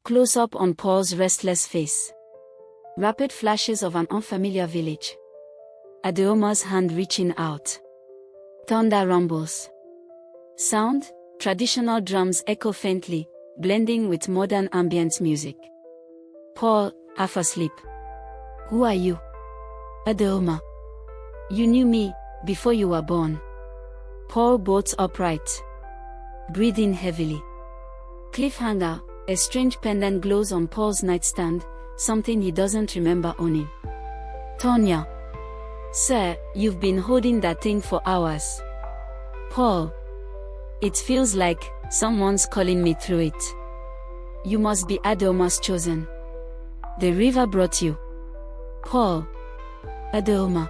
Close-up on Paul's restless face. Rapid flashes of an unfamiliar village. Adaora's hand reaching out. Thunder rumbles. Sound, traditional drums echo faintly, blending with modern ambient music. Paul, half asleep. Who are you? Adaora. You knew me, before you were born. Paul bolts upright. Breathing heavily. Cliffhanger, a strange pendant glows on Paul's nightstand, something he doesn't remember owning. Tonya. Sir, you've been holding that thing for hours. Paul. It feels like someone's calling me through it. You must be Adaora's chosen. The river brought you. Paul. Adaora.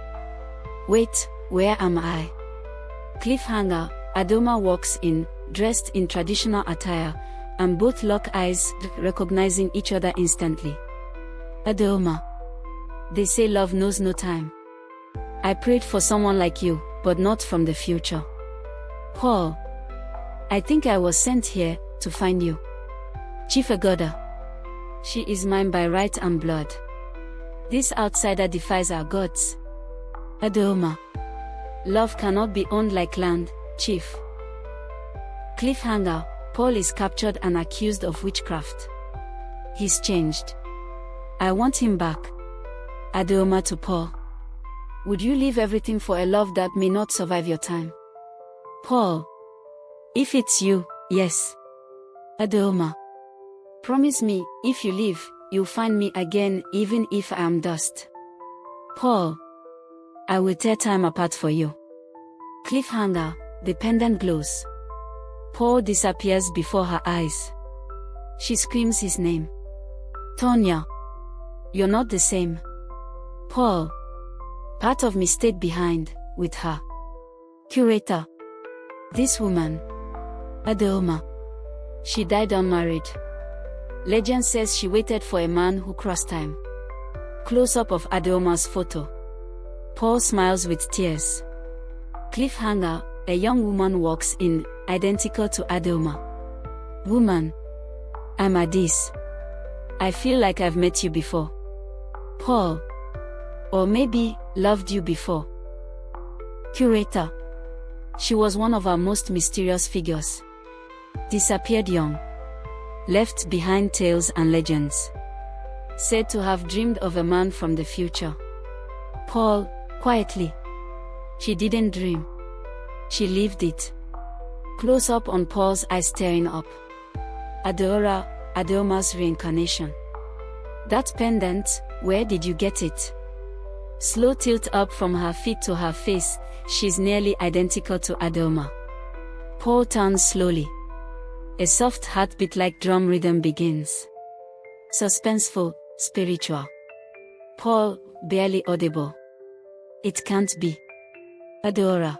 Wait, where am I? Cliffhanger, Adaora walks in, dressed in traditional attire, and both lock eyes, recognizing each other instantly. Adaora. They say love knows no time. I prayed for someone like you, but not from the future. Paul. I think I was sent here, to find you. Chief Agoda. She is mine by right and blood. This outsider defies our gods. Adaora. Love cannot be owned like land, Chief. Cliffhanger, Paul is captured and accused of witchcraft. He's changed. I want him back. Adaora to Paul. Would you leave everything for a love that may not survive your time? Paul. If it's you, yes. Adaora. Promise me, if you leave, you'll find me again even if I am dust. Paul. I will tear time apart for you. Cliffhanger, the pendant glows. Paul disappears before her eyes. She screams his name. Tonya. You're not the same. Paul. Part of me stayed behind, with her. Curator. This woman. Adaora. She died unmarried. Legend says she waited for a man who crossed time. Close-up of Adaora's photo. Paul smiles with tears. Cliffhanger, a young woman walks in, identical to Adaora. Woman. I'm Adis. I feel like I've met you before. Paul. Or maybe, loved you before. Curator. She was one of our most mysterious figures. Disappeared young. Left behind tales and legends. Said to have dreamed of a man from the future. Paul, quietly. She didn't dream. She lived it. Close up on Paul's eyes staring up. Adaora, Adaora's reincarnation. That pendant, where did you get it? Slow tilt up from her feet to her face, she's nearly identical to Adaora. Paul turns slowly. A soft heartbeat-like drum rhythm begins. Suspenseful, spiritual. Paul, barely audible. It can't be. Adaora.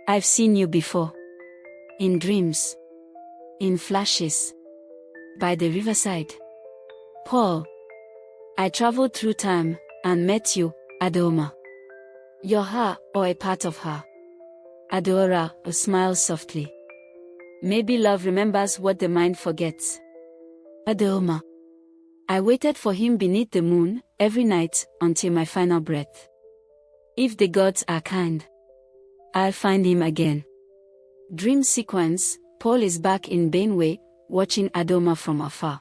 I've seen you before. In dreams. In flashes. By the riverside. Paul. I traveled through time, and met you, Adaora. You're her, or a part of her. Adaora smiles softly. Maybe love remembers what the mind forgets. Adaora. I waited for him beneath the moon, every night, until my final breath. If the gods are kind, I'll find him again. Dream sequence, Paul is back in Benue, watching Adaora from afar.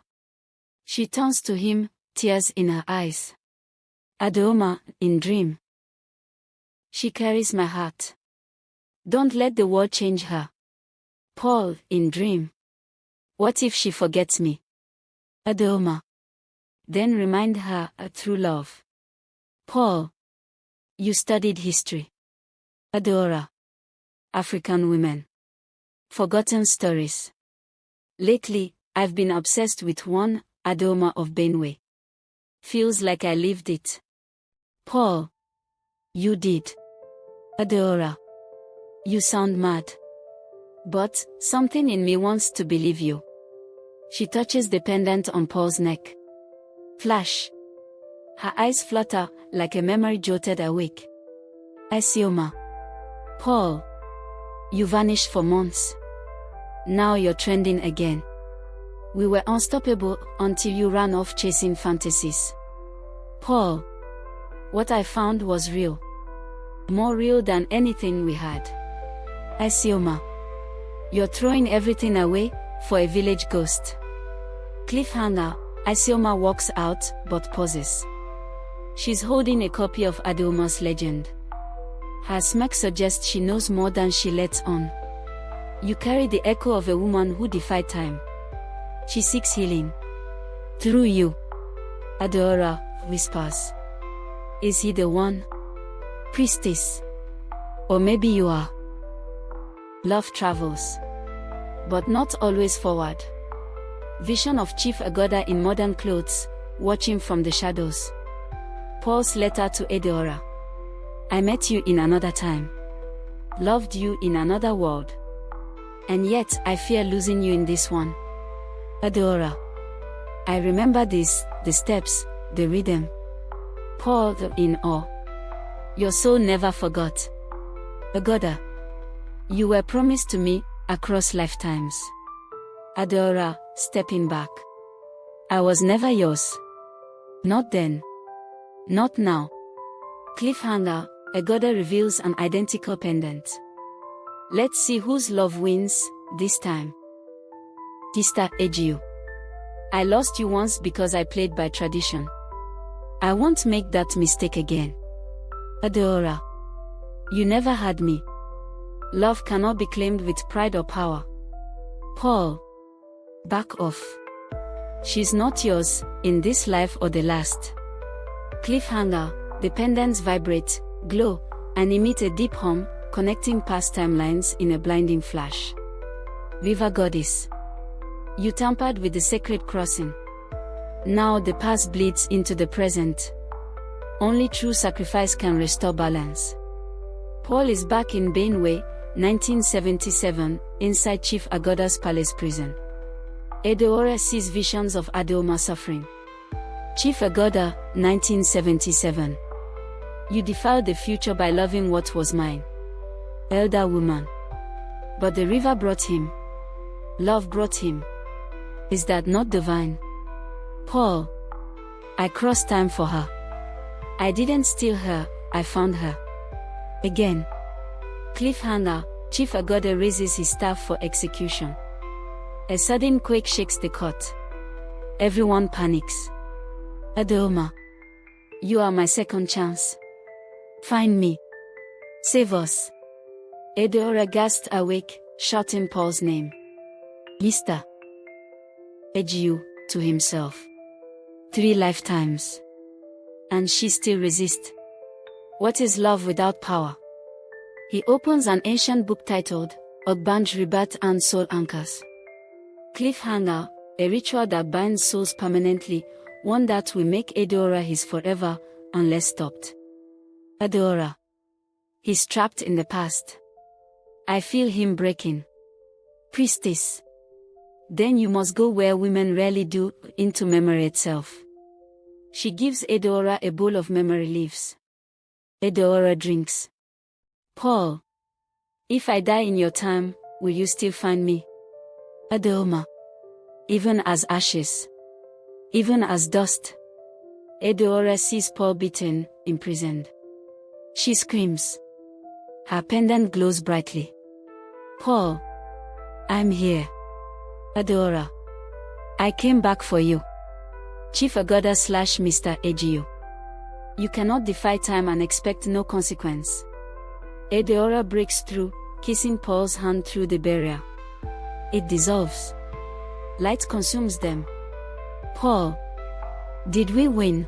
She turns to him, tears in her eyes. Adaora, in dream. She carries my heart. Don't let the world change her. Paul, in dream. What if she forgets me? Adaora. Then remind her, through love. Paul. You studied history. Adaora. African women. Forgotten stories. Lately, I've been obsessed with one, Adaora of Benue. Feels like I lived it. Paul. You did. Adaora. You sound mad. But, something in me wants to believe you. She touches the pendant on Paul's neck. Flash. Her eyes flutter, like a memory jolted awake. Ifeoma. Paul. You vanished for months. Now you're trending again. We were unstoppable until you ran off chasing fantasies. Paul. What I found was real. More real than anything we had. Ifeoma. You're throwing everything away for a village ghost. Cliffhanger. Ifeoma walks out, but pauses. She's holding a copy of Adaora's legend. Her smirk suggests she knows more than she lets on. You carry the echo of a woman who defied time. She seeks healing. Through you. Adaora whispers. Is he the one? Priestess. Or maybe you are. Love travels. But not always forward. Vision of Chief Agoda in modern clothes, watching from the shadows. Paul's letter to Adaora. I met you in another time. Loved you in another world. And yet I fear losing you in this one. Adaora. I remember this, the steps, the rhythm. Paul in awe. Your soul never forgot. Agoda. You were promised to me, across lifetimes. Adaora, stepping back. I was never yours. Not then. Not now. Cliffhanger, Agoda reveals an identical pendant. Let's see whose love wins, this time. Sister Ejio. I lost you once because I played by tradition. I won't make that mistake again. Adaora. You never had me. Love cannot be claimed with pride or power. Paul. Back off. She's not yours, in this life or the last. Cliffhanger, the pendants vibrate, glow, and emit a deep hum, connecting past timelines in a blinding flash. River Goddess. You tampered with the sacred crossing. Now the past bleeds into the present. Only true sacrifice can restore balance. Paul is back in Benue, 1977, inside Chief Agoda's palace prison. Adaora sees visions of Adaoma suffering. Chief Agoda, 1977. You defiled the future by loving what was mine. Elder woman. But the river brought him. Love brought him. Is that not divine? Paul. I crossed time for her. I didn't steal her, I found her. Again. Cliffhanger, Chief Agoda raises his staff for execution. A sudden quake shakes the court. Everyone panics. Adaoma. You are my second chance. Find me. Save us. Adaora gasped awake, shouting Paul's name. Mr. Ejio, to himself. 3 lifetimes. And she still resists. What is love without power? He opens an ancient book titled, Ogbanj Ribat and Soul Anchors. Cliffhanger, a ritual that binds souls permanently, one that will make Adaora his forever, unless stopped. Adaora. He's trapped in the past. I feel him breaking. Priestess. Then you must go where women rarely do, into memory itself. She gives Adaora a bowl of memory leaves. Adaora drinks. Paul. If I die in your time, will you still find me? Adaoma. Even as ashes. Even as dust. Adaora sees Paul beaten, imprisoned. She screams. Her pendant glows brightly. Paul. I'm here. Adaora. I came back for you. Chief Agoda / Mr. Ejio. You cannot defy time and expect no consequence. Adaora breaks through, kissing Paul's hand through the barrier. It dissolves. Light consumes them. Paul. Did we win?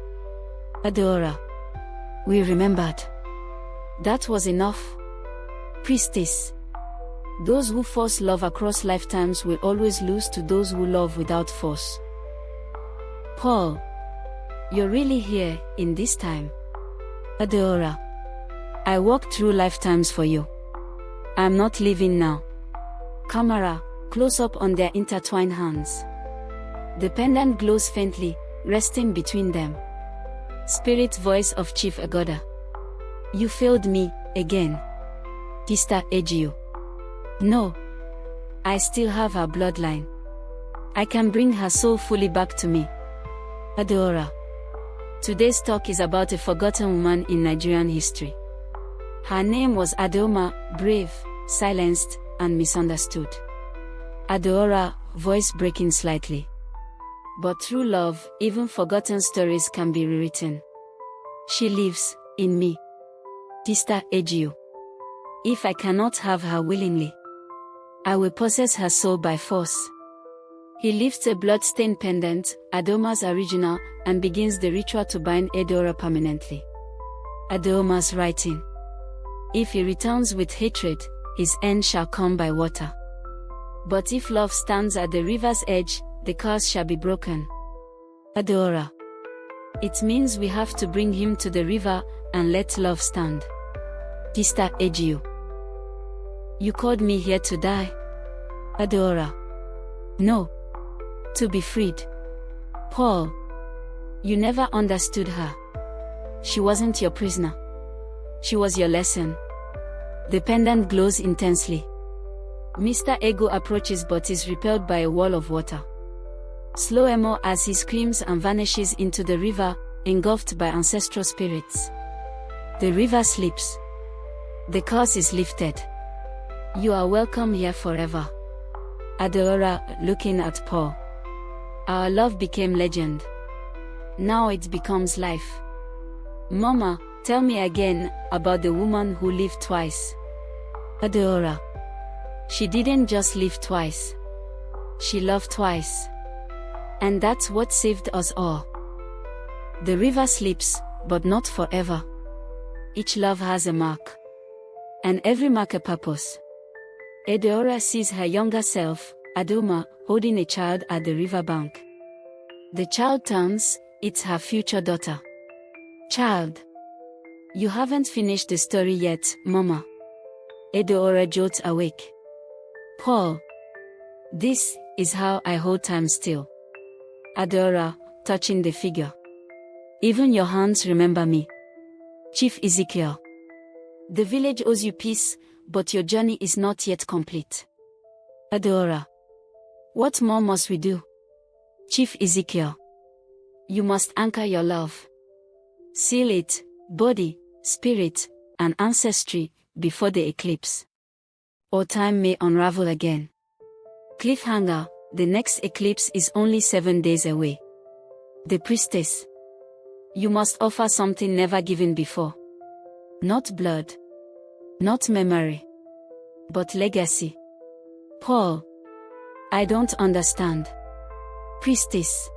Adaora. We remembered. That was enough. Priestess. Those who force love across lifetimes will always lose to those who love without force. Paul. You're really here, in this time. Adaora. I walked through lifetimes for you. I'm not leaving now. Camera, close up on their intertwined hands. The pendant glows faintly, resting between them. Spirit voice of Chief Agoda. You failed me, again. Sister Ejio. No. I still have her bloodline. I can bring her soul fully back to me. Adaora. Today's talk is about a forgotten woman in Nigerian history. Her name was Ifeoma, brave, silenced, and misunderstood. Adaora, voice breaking slightly. But through love, even forgotten stories can be rewritten. She lives in me. Sister Ejiu. If I cannot have her willingly, I will possess her soul by force. He lifts a blood-stained pendant, Adaoma's original, and begins the ritual to bind Adaora permanently. Adaoma's writing. If he returns with hatred, his end shall come by water. But if love stands at the river's edge, the curse shall be broken. Adaora. It means we have to bring him to the river, and let love stand. Sister Ejiu. You called me here to die? Adaora. No. To be freed. Paul. You never understood her. She wasn't your prisoner. She was your lesson. The pendant glows intensely. Mr. Ego approaches but is repelled by a wall of water. Slow-mo as he screams and vanishes into the river, engulfed by ancestral spirits. The river sleeps. The curse is lifted. You are welcome here forever. Adaora, looking at Paul. Our love became legend. Now it becomes life. Mama, tell me again about the woman who lived twice. Adaora. She didn't just live twice. She loved twice. And that's what saved us all. The river sleeps, but not forever. Each love has a mark. And every mark a purpose. Adaora sees her younger self, Ifeoma, holding a child at the riverbank. The child turns, it's her future daughter. Child. You haven't finished the story yet, Mama. Adaora jolts awake. Paul. This is how I hold time still. Adaora, touching the figure. Even your hands remember me. Chief Ezekiel. The village owes you peace, but your journey is not yet complete. Adaora. What more must we do? Chief Ezekiel. You must anchor your love. Seal it, body, spirit, and ancestry, before the eclipse. Or time may unravel again. Cliffhanger, the next eclipse is only 7 days away. The priestess. You must offer something never given before. Not blood. Not memory. But legacy. Paul. I don't understand. Priestess.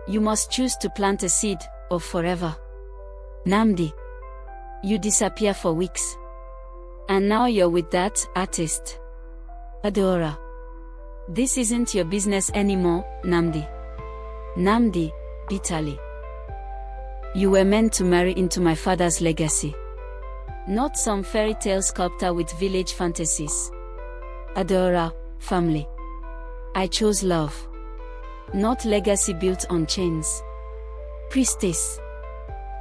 You must choose to plant a seed, or forever. Namdi. You disappear for weeks. And now you're with that artist. Adaora. This isn't your business anymore, Namdi. Namdi, bitterly. You were meant to marry into my father's legacy. Not some fairy tale sculptor with village fantasies. Adaora, family. I chose love. Not legacy built on chains. Priestess.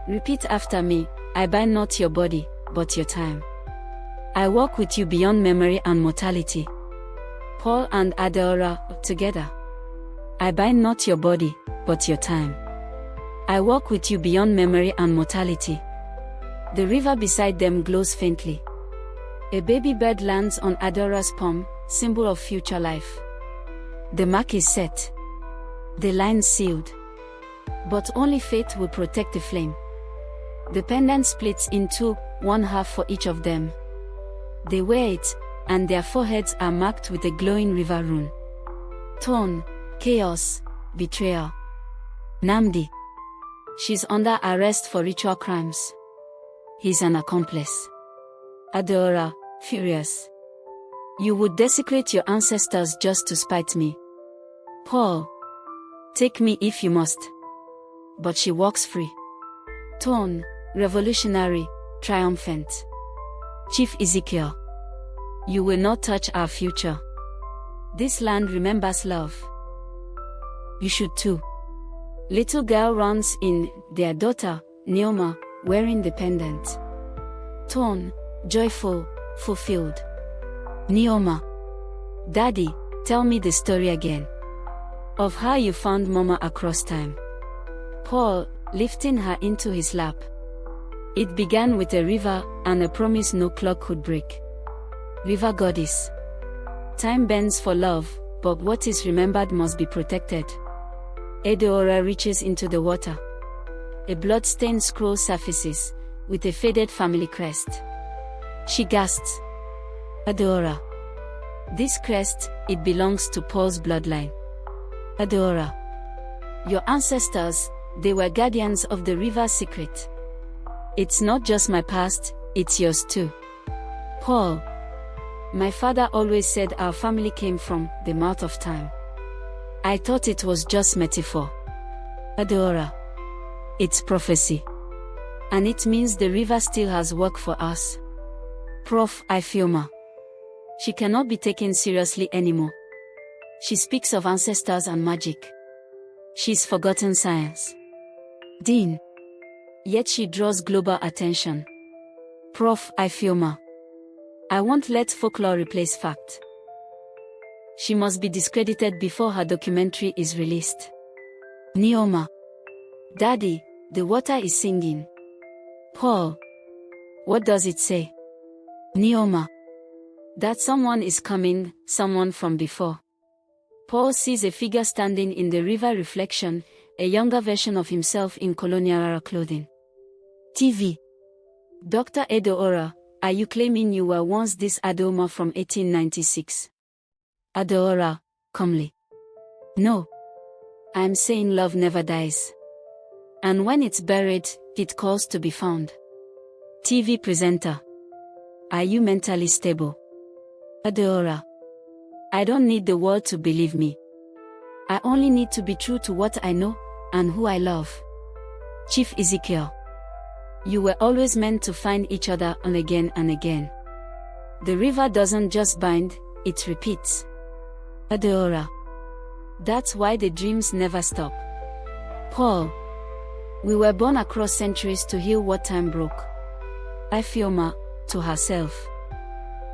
Repeat after me, I bind not your body, but your time. I walk with you beyond memory and mortality. Paul and Adaora, together. I bind not your body, but your time. I walk with you beyond memory and mortality. The river beside them glows faintly. A baby bird lands on Adaora's palm, symbol of future life. The mark is set. The line sealed. But only faith will protect the flame. The pendant splits in two, one half for each of them. They wear it, and their foreheads are marked with a glowing river rune. Tone, chaos, betrayal. Namdi. She's under arrest for ritual crimes. He's an accomplice. Adaora, furious. You would desecrate your ancestors just to spite me. Paul. Take me if you must. But she walks free. Tone, revolutionary, triumphant. Chief Ezekiel. You will not touch our future. This land remembers love. You should too. Little girl runs in, their daughter, Ifeoma, wearing the pendant. Tone, joyful, fulfilled. Ifeoma. Daddy, tell me the story again. Of how you found Mama across time. Paul, lifting her into his lap. It began with a river, and a promise no clock could break. River goddess. Time bends for love, but what is remembered must be protected. Adaora reaches into the water. A blood-stained scroll surfaces, with a faded family crest. She gasps. Adaora. This crest, it belongs to Paul's bloodline. Adaora. Your ancestors, they were guardians of the river's secret. It's not just my past, it's yours too. Paul. My father always said our family came from the mouth of time. I thought it was just metaphor. Adaora. It's prophecy. And it means the river still has work for us. Prof. Ifeoma. She cannot be taken seriously anymore. She speaks of ancestors and magic. She's forgotten science. Dean. Yet she draws global attention. Prof. Ifeoma. I won't let folklore replace fact. She must be discredited before her documentary is released. Neoma. Daddy, the water is singing. Paul. What does it say? Neoma. That someone is coming, someone from before. Paul sees a figure standing in the river reflection, a younger version of himself in colonial clothing. TV. Dr. Adaora, are you claiming you were once this Adaoma from 1896? Adaora, calmly. No. I'm saying love never dies. And when it's buried, it calls to be found. TV presenter. Are you mentally stable? Adaora. I don't need the world to believe me. I only need to be true to what I know, and who I love. Chief Ezekiel. You were always meant to find each other and again and again. The river doesn't just bind, it repeats. Adaora. That's why the dreams never stop. Paul. We were born across centuries to heal what time broke. Ifeoma, to herself.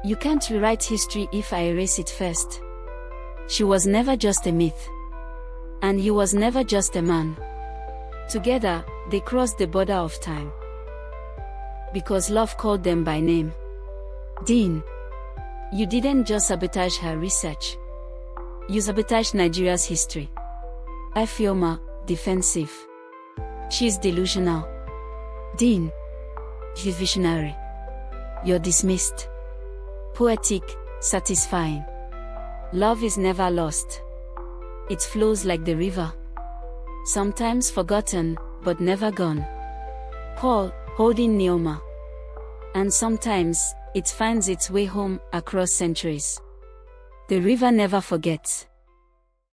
You can't rewrite history if I erase it first. She was never just a myth. And he was never just a man. Together, they crossed the border of time. Because love called them by name. Dean. You didn't just sabotage her research. You sabotaged Nigeria's history. Ifeoma, defensive. She's delusional. Dean. She's visionary. You're dismissed. Poetic, satisfying. Love is never lost. It flows like the river. Sometimes forgotten, but never gone. Paul, holding Neoma. And sometimes, it finds its way home, across centuries. The river never forgets.